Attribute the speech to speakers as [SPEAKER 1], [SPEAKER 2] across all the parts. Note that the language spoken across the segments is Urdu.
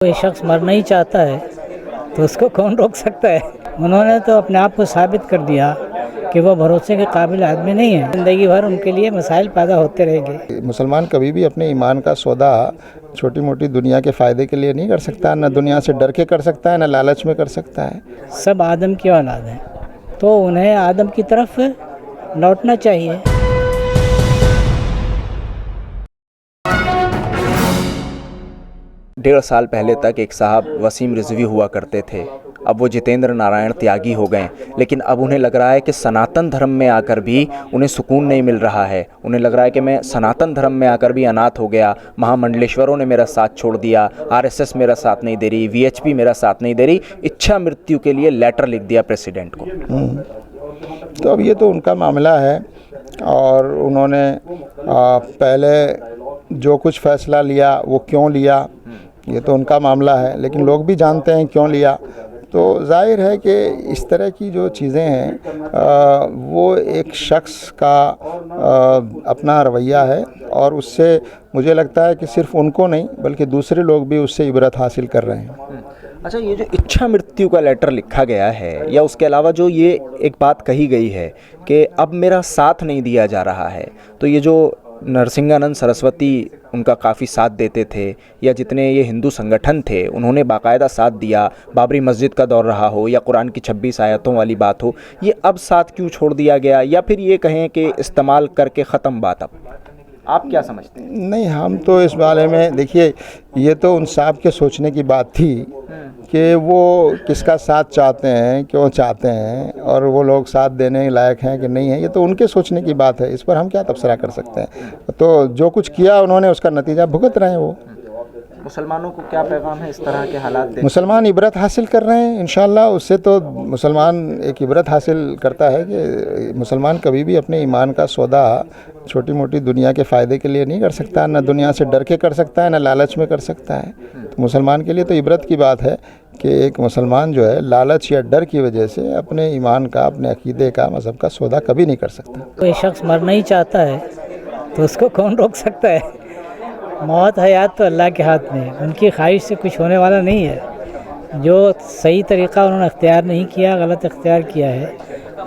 [SPEAKER 1] کوئی شخص مرنا ہی چاہتا ہے تو اس کو کون روک سکتا ہے؟ انہوں نے تو اپنے آپ کو ثابت کر دیا کہ وہ بھروسے کے قابل آدمی نہیں ہیں. زندگی بھر ان کے لیے مسائل پیدا ہوتے رہیں گے.
[SPEAKER 2] مسلمان کبھی بھی اپنے ایمان کا سودا چھوٹی موٹی دنیا کے فائدے کے لیے نہیں کر سکتا. نہ دنیا سے ڈر کے کر سکتا ہے، نہ لالچ میں کر سکتا ہے.
[SPEAKER 1] سب آدم کی اولاد ہیں تو انہیں آدم کی طرف لوٹنا چاہیے.
[SPEAKER 3] 1.5 سال پہلے تک ایک صاحب وسیم رضوی ہوا کرتے تھے. اب وہ جتیندر نارائن تیاگی ہو گئے، لیکن اب انہیں لگ رہا ہے کہ سناتن دھرم میں آ کر بھی انہیں سکون نہیں مل رہا ہے. انہیں لگ رہا ہے کہ میں سناتن دھرم میں آ کر بھی اناتھ ہو گیا. مہا منڈلیشوروں نے میرا ساتھ چھوڑ دیا، RSS میرا ساتھ نہیں دے رہی، VHP میرا ساتھ نہیں دے رہی. اچھا مرتیو کے لیے لیٹر لکھ دیا پریسیڈنٹ کو.
[SPEAKER 2] تو اب یہ تو ان کا معاملہ ہے، اور انہوں نے پہلے جو کچھ فیصلہ لیا وہ کیوں لیا یہ تو ان کا معاملہ ہے، لیکن لوگ بھی جانتے ہیں کیوں لیا. تو ظاہر ہے کہ اس طرح کی جو چیزیں ہیں وہ ایک شخص کا اپنا رویہ ہے، اور اس سے مجھے لگتا ہے کہ صرف ان کو نہیں بلکہ دوسرے لوگ بھی اس سے عبرت حاصل کر رہے ہیں.
[SPEAKER 3] اچھا، یہ جو اچھا مرتیو کا لیٹر لکھا گیا ہے، یا اس کے علاوہ جو یہ ایک بات کہی گئی ہے کہ اب میرا ساتھ نہیں دیا جا رہا ہے، تو یہ جو نرسنگھانند سرسوتی ان کا کافی ساتھ دیتے تھے، یا جتنے یہ ہندو سنگٹھن تھے انہوں نے باقاعدہ ساتھ دیا، بابری مسجد کا دور رہا ہو یا قرآن کی 26 آیتوں والی بات ہو، یہ اب ساتھ کیوں چھوڑ دیا گیا؟ یا پھر یہ کہیں کہ استعمال کر کے ختم بات؟ اب آپ کیا سمجھتے ہیں؟
[SPEAKER 2] نہیں، ہم تو اس بارے میں دیکھیے، یہ تو ان صاحب کے سوچنے کی بات تھی کہ وہ کس کا ساتھ چاہتے ہیں، کیوں چاہتے ہیں، اور وہ لوگ ساتھ دینے لائق ہیں کہ نہیں ہیں. یہ تو ان کے سوچنے کی بات ہے، اس پر ہم کیا تبصرہ کر سکتے ہیں. تو جو کچھ کیا انہوں نے اس کا نتیجہ بھگت رہے ہیں. وہ
[SPEAKER 3] مسلمانوں کو کیا پیغام ہے اس طرح کے حالات دیکھ؟
[SPEAKER 2] مسلمان عبرت حاصل کر رہے ہیں انشاءاللہ. اس سے تو مسلمان ایک عبرت حاصل کرتا ہے کہ مسلمان کبھی بھی اپنے ایمان کا سودا چھوٹی موٹی دنیا کے فائدے کے لیے نہیں کر سکتا. نہ دنیا سے ڈر کے کر سکتا ہے، نہ لالچ میں کر سکتا ہے. تو مسلمان کے لیے تو عبرت کی بات ہے کہ ایک مسلمان جو ہے لالچ یا ڈر کی وجہ سے اپنے ایمان کا، اپنے عقیدے کا، مذہب کا سودا کبھی نہیں کر سکتا.
[SPEAKER 1] کوئی شخص مرنا ہی چاہتا ہے تو اس کو کون روک سکتا ہے؟ موت حیات تو اللہ کے ہاتھ میں ہے، ان کی خواہش سے کچھ ہونے والا نہیں ہے. جو صحیح طریقہ انہوں نے اختیار نہیں کیا، غلط اختیار کیا ہے،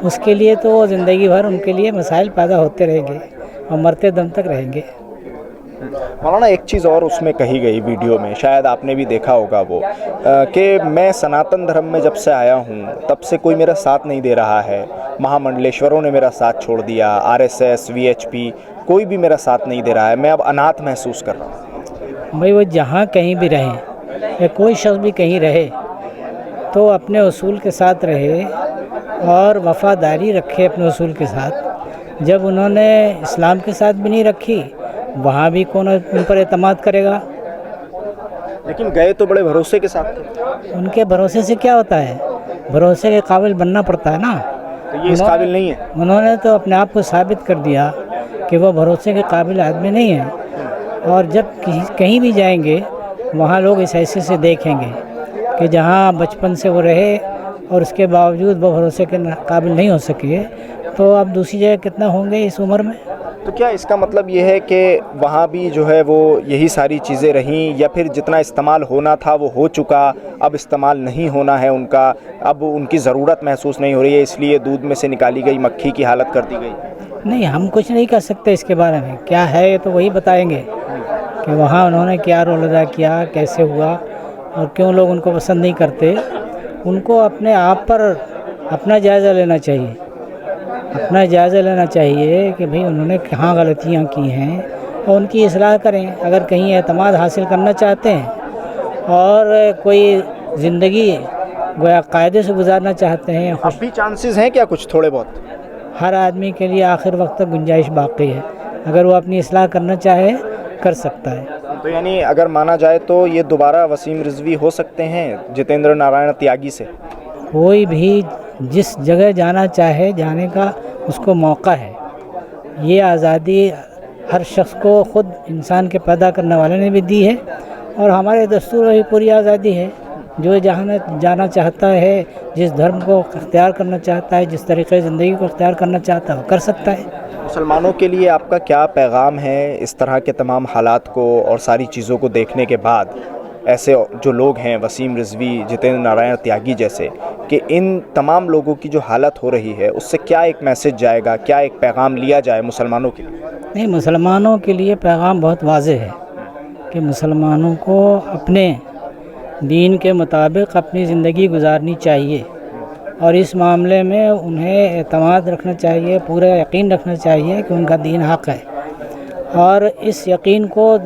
[SPEAKER 1] اس کے لیے تو زندگی بھر ان کے لیے مسائل پیدا ہوتے رہیں گے اور مرتے دم تک رہیں گے.
[SPEAKER 3] مولانا، ایک چیز اور اس میں کہی گئی ویڈیو میں، شاید آپ نے بھی دیکھا ہوگا وہ، کہ میں سناتن دھرم میں جب سے آیا ہوں تب سے کوئی میرا ساتھ نہیں دے رہا ہے. مہا منڈلیشوروں نے میرا ساتھ چھوڑ دیا، RSS VHP کوئی بھی میرا ساتھ نہیں دے رہا ہے. میں اب اناتھ محسوس کر رہا ہوں.
[SPEAKER 1] بھائی، وہ جہاں کہیں بھی رہیں یا کوئی شخص بھی کہیں رہے تو اپنے اصول کے ساتھ رہے اور وفاداری رکھے اپنے اصول کے ساتھ. جب انہوں نے اسلام کے ساتھ بھی نہیں رکھی، وہاں بھی کون ان پر اعتماد کرے گا؟
[SPEAKER 3] لیکن گئے تو بڑے بھروسے کے ساتھ تھے.
[SPEAKER 1] ان کے بھروسے سے کیا ہوتا ہے؟ بھروسے کے قابل بننا پڑتا ہے نا.
[SPEAKER 3] تو یہ اس قابل نہیں ہے.
[SPEAKER 1] انہوں نے تو اپنے آپ کو ثابت کر دیا کہ وہ بھروسے کے قابل آدمی نہیں ہیں. اور جب کہیں بھی جائیں گے وہاں لوگ اس حیثیت سے دیکھیں گے کہ جہاں بچپن سے وہ رہے اور اس کے باوجود وہ بھروسے کے قابل نہیں ہو سکے، تو اب دوسری جگہ کتنا ہوں گے اس عمر میں؟
[SPEAKER 3] تو کیا اس کا مطلب یہ ہے کہ وہاں بھی جو ہے وہ یہی ساری چیزیں رہیں، یا پھر جتنا استعمال ہونا تھا وہ ہو چکا، اب استعمال نہیں ہونا ہے ان کا، اب ان کی ضرورت محسوس نہیں ہو رہی ہے، اس لیے دودھ میں سے نکالی گئی مکھی کی حالت کر دی گئی؟
[SPEAKER 1] نہیں، ہم کچھ نہیں کر سکتے اس کے بارے میں. کیا ہے تو وہی بتائیں گے کہ وہاں انہوں نے کیا رول ادا کیا، کیسے ہوا، اور کیوں لوگ ان کو پسند نہیں کرتے. ان کو اپنے آپ پر اپنا جائزہ لینا چاہیے. اپنا جائزہ لینا چاہیے کہ بھئی انہوں نے کہاں غلطیاں کی ہیں اور ان کی اصلاح کریں. اگر کہیں اعتماد حاصل کرنا چاہتے ہیں اور کوئی زندگی گویا قاعدے سے گزارنا چاہتے ہیں.
[SPEAKER 3] اب بھی چانسز ہیں کیا کچھ تھوڑے بہت؟
[SPEAKER 1] ہر آدمی کے لیے آخر وقت تک گنجائش باقی ہے. اگر وہ اپنی اصلاح کرنا چاہے کر سکتا ہے.
[SPEAKER 3] تو یعنی اگر مانا جائے تو یہ دوبارہ وسیم رضوی ہو سکتے ہیں جتیندر نارائن تیاگی سے؟
[SPEAKER 1] کوئی بھی جس جگہ جانا چاہے جانے کا اس کو موقع ہے. یہ آزادی ہر شخص کو خود انسان کے پیدا کرنے والے نے بھی دی ہے، اور ہمارے دستور میں بھی پوری آزادی ہے. جو جہاں جانا چاہتا ہے، جس دھرم کو اختیار کرنا چاہتا ہے، جس طریقے زندگی کو اختیار کرنا چاہتا ہے وہ کر سکتا ہے.
[SPEAKER 3] مسلمانوں کے لیے آپ کا کیا پیغام ہے اس طرح کے تمام حالات کو اور ساری چیزوں کو دیکھنے کے بعد؟ ایسے جو لوگ ہیں وسیم رضوی، جتیندر نارائن تیاگی جیسے، کہ ان تمام لوگوں کی جو حالت ہو رہی ہے اس سے کیا ایک میسج جائے گا، کیا ایک پیغام لیا جائے مسلمانوں کے لیے؟
[SPEAKER 1] نہیں، مسلمانوں کے لیے پیغام بہت واضح ہے کہ مسلمانوں کو اپنے دین کے مطابق اپنی زندگی گزارنی چاہیے، اور اس معاملے میں انہیں اعتماد رکھنا چاہیے، پورا یقین رکھنا چاہیے کہ ان کا دین حق ہے، اور اس یقین کو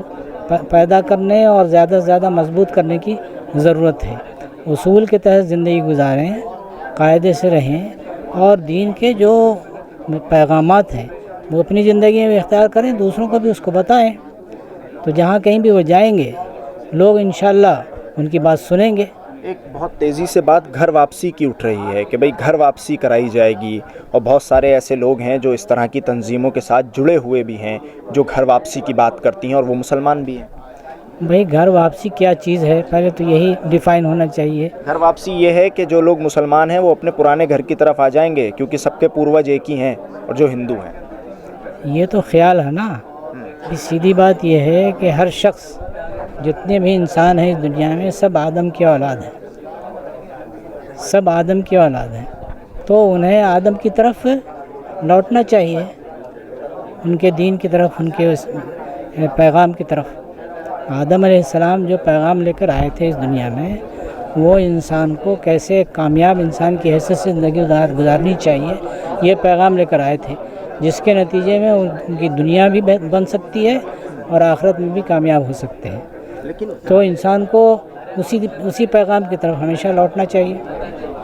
[SPEAKER 1] پیدا کرنے اور زیادہ سے زیادہ مضبوط کرنے کی ضرورت ہے۔ اصول کے تحت زندگی گزاریں، قاعدے سے رہیں، اور دین کے جو پیغامات ہیں وہ اپنی زندگی میں اختیار کریں، دوسروں کو بھی اس کو بتائیں، تو جہاں کہیں بھی وہ جائیں گے لوگ انشاءاللہ ان کی بات سنیں گے۔
[SPEAKER 3] ایک بہت تیزی سے بات گھر واپسی کی اٹھ رہی ہے کہ بھئی گھر واپسی کرائی جائے گی، اور بہت سارے ایسے لوگ ہیں جو اس طرح کی تنظیموں کے ساتھ جڑے ہوئے بھی ہیں جو گھر واپسی کی بات کرتی ہیں، اور وہ مسلمان بھی ہیں۔
[SPEAKER 1] بھئی گھر واپسی کیا چیز ہے، پہلے تو یہی ڈیفائن ہونا چاہیے۔
[SPEAKER 3] گھر واپسی یہ ہے کہ جو لوگ مسلمان ہیں وہ اپنے پرانے گھر کی طرف آ جائیں گے، کیونکہ سب کے پوروج ایک ہی ہیں، اور جو ہندو ہیں۔
[SPEAKER 1] یہ تو خیال ہے نا، سیدھی بات یہ ہے کہ ہر شخص، جتنے بھی انسان ہیں اس دنیا میں، سب آدم کی اولاد ہیں، سب آدم کی اولاد ہیں، تو انہیں آدم کی طرف لوٹنا چاہیے، ان کے دین کی طرف، ان کے اس پیغام کی طرف۔ آدم علیہ السلام جو پیغام لے کر آئے تھے اس دنیا میں، وہ انسان کو کیسے کامیاب انسان کی حیثیت سے زندگی گزارنی چاہیے، یہ پیغام لے کر آئے تھے، جس کے نتیجے میں ان کی دنیا بھی بن سکتی ہے اور آخرت میں بھی کامیاب ہو سکتے ہیں۔ تو انسان کو اسی پیغام کی طرف ہمیشہ لوٹنا چاہیے۔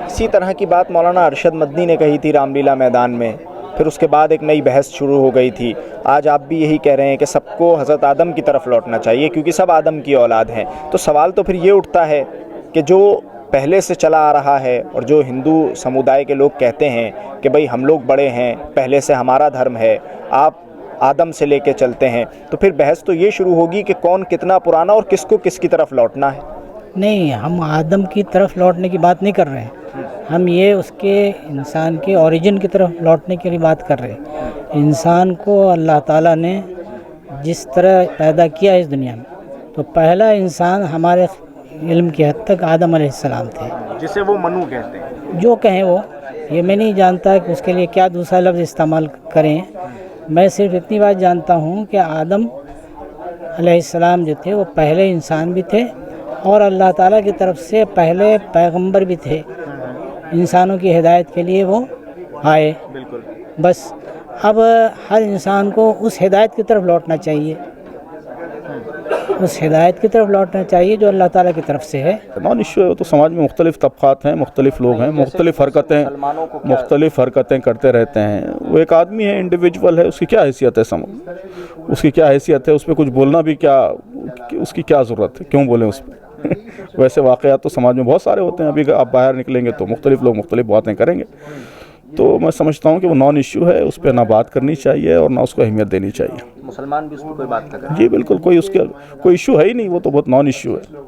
[SPEAKER 3] اسی طرح کی بات مولانا ارشد مدنی نے کہی تھی رام لیلا میدان میں، پھر اس کے بعد ایک نئی بحث شروع ہو گئی تھی۔ آج آپ بھی یہی کہہ رہے ہیں کہ سب کو حضرت آدم کی طرف لوٹنا چاہیے، کیونکہ سب آدم کی اولاد ہیں۔ تو سوال تو پھر یہ اٹھتا ہے کہ جو پہلے سے چلا آ رہا ہے، اور جو ہندو سمودائے کے لوگ کہتے ہیں کہ بھئی ہم لوگ بڑے ہیں، پہلے سے ہمارا دھرم ہے، آپ آدم سے لے کے چلتے ہیں، تو پھر بحث تو یہ شروع ہوگی کہ کون کتنا پرانا اور کس کو کس کی طرف لوٹنا ہے۔
[SPEAKER 1] نہیں، ہم آدم کی طرف لوٹنے کی بات نہیں کر رہے ہیں، ہم یہ اس کے انسان کے اوریجن کی طرف لوٹنے کے لیے بات کر رہے ہیں۔ انسان کو اللہ تعالیٰ نے جس طرح پیدا کیا اس دنیا میں، تو پہلا انسان ہمارے علم کی حد تک آدم علیہ السلام تھے،
[SPEAKER 3] جسے وہ منو کہتے ہیں۔
[SPEAKER 1] جو کہیں وہ، یہ میں نہیں جانتا کہ اس کے لیے کیا دوسرا لفظ استعمال کریں، میں صرف اتنی بات جانتا ہوں کہ آدم علیہ السلام جو تھے وہ پہلے انسان بھی تھے، اور اللہ تعالیٰ کی طرف سے پہلے پیغمبر بھی تھے، انسانوں کی ہدایت کے لیے وہ آئے۔
[SPEAKER 3] بالکل۔
[SPEAKER 1] بس اب ہر انسان کو اس ہدایت کی طرف لوٹنا چاہیے، اس ہدایت کی طرف لوٹنا چاہیے جو اللہ تعالیٰ کی طرف سے ہے۔
[SPEAKER 4] نان ایشو ہے تو سماج میں مختلف طبقات ہیں، مختلف لوگ ہیں، مختلف حرکتیں کرتے رہتے ہیں۔ وہ ایک آدمی ہے، انڈیویجول ہے، اس کی کیا حیثیت ہے، اس کی کیا حیثیت ہے، اس پہ کچھ بولنا بھی کیا، اس کی کیا ضرورت ہے، کیوں بولیں اس پہ؟ ویسے واقعات تو سماج میں بہت سارے ہوتے ہیں، ابھی آپ باہر نکلیں گے تو مختلف لوگ مختلف باتیں کریں گے، تو میں سمجھتا ہوں کہ وہ نان ایشو ہے، اس پہ نہ بات کرنی چاہیے اور نہ اس کو اہمیت دینی چاہیے۔
[SPEAKER 3] مسلمان بھی اس پہ کوئی بات کریں؟
[SPEAKER 4] جی بالکل، کوئی اس کا کوئی ایشو ہے ہی نہیں، وہ تو بہت نان ایشو ہے۔